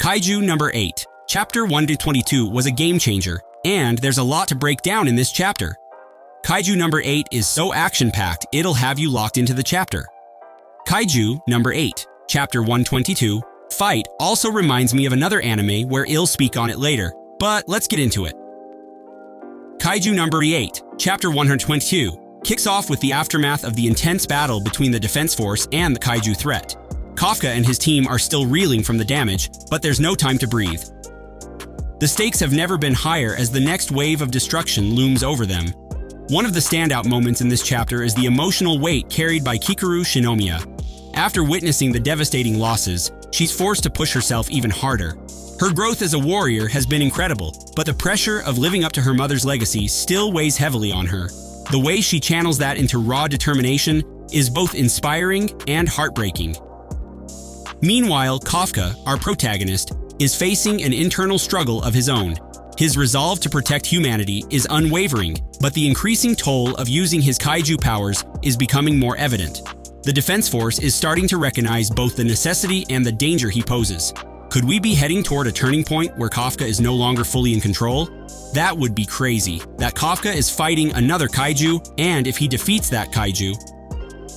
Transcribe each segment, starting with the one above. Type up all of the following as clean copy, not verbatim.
Kaiju number 8, Chapter 1-22 was a game changer, and there's a lot to break down in this chapter. Kaiju number 8 is so action-packed, it'll have you locked into the chapter. Kaiju number 8, Chapter 122, Fight also reminds me of another anime where I'll speak on it later, but let's get into it. Kaiju number 8, Chapter 122, kicks off with the aftermath of the intense battle between the defense force and the kaiju threat. Kafka and his team are still reeling from the damage, but there's no time to breathe. The stakes have never been higher as the next wave of destruction looms over them. One of the standout moments in this chapter is the emotional weight carried by Kikoru Shinomiya. After witnessing the devastating losses, she's forced to push herself even harder. Her growth as a warrior has been incredible, but the pressure of living up to her mother's legacy still weighs heavily on her. The way she channels that into raw determination is both inspiring and heartbreaking. Meanwhile, Kafka, our protagonist, is facing an internal struggle of his own. His resolve to protect humanity is unwavering, but the increasing toll of using his kaiju powers is becoming more evident. The defense force is starting to recognize both the necessity and the danger he poses. Could we be heading toward a turning point where Kafka is no longer fully in control? That would be crazy, that Kafka is fighting another kaiju, and if he defeats that kaiju,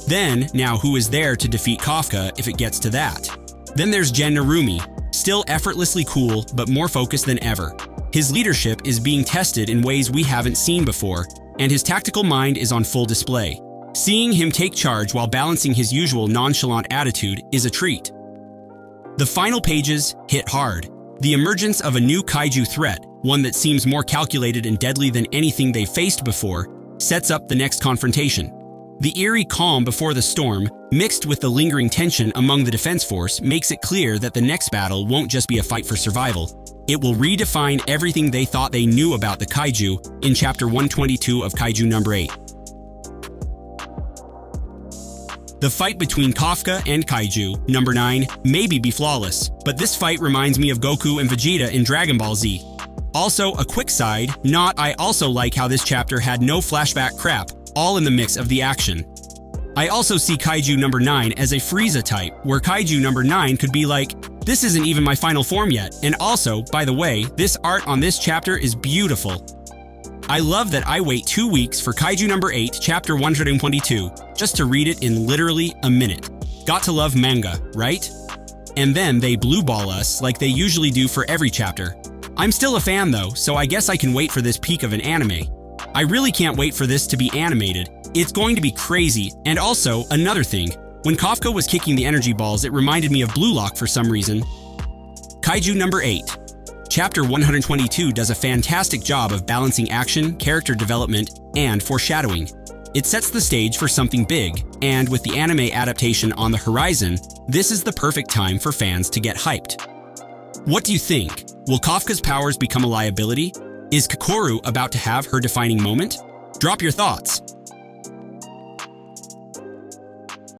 then, now who is there to defeat Kafka if it gets to that? Then there's Gen Narumi, still effortlessly cool but more focused than ever. His leadership is being tested in ways we haven't seen before, and his tactical mind is on full display. Seeing him take charge while balancing his usual nonchalant attitude is a treat. The final pages hit hard. The emergence of a new kaiju threat, one that seems more calculated and deadly than anything they faced before, sets up the next confrontation. The eerie calm before the storm, mixed with the lingering tension among the defense force, makes it clear that the next battle won't just be a fight for survival. It will redefine everything they thought they knew about the kaiju in Chapter 122 of Kaiju number 8. The fight between Kafka and Kaiju number 9 may be flawless, but this fight reminds me of Goku and Vegeta in Dragon Ball Z. Also, a quick side note, I also like how this chapter had no flashback crap, all in the mix of the action. I also see Kaiju number 9 as a Frieza type, where Kaiju number 9 could be like, this isn't even my final form yet, and also, by the way, this art on this chapter is beautiful. I love that I wait 2 weeks for Kaiju number 8, Chapter 122, just to read it in literally a minute. Got to love manga, right? And then they blue ball us like they usually do for every chapter. I'm still a fan though, so I guess I can wait for this peak of an anime. I really can't wait for this to be animated. It's going to be crazy. And also, another thing, when Kafka was kicking the energy balls, it reminded me of Blue Lock for some reason. Kaiju number 8, Chapter 122 does a fantastic job of balancing action, character development, and foreshadowing. It sets the stage for something big, and with the anime adaptation on the horizon, this is the perfect time for fans to get hyped. What do you think? Will Kafka's powers become a liability? Is Kikoru about to have her defining moment? Drop your thoughts.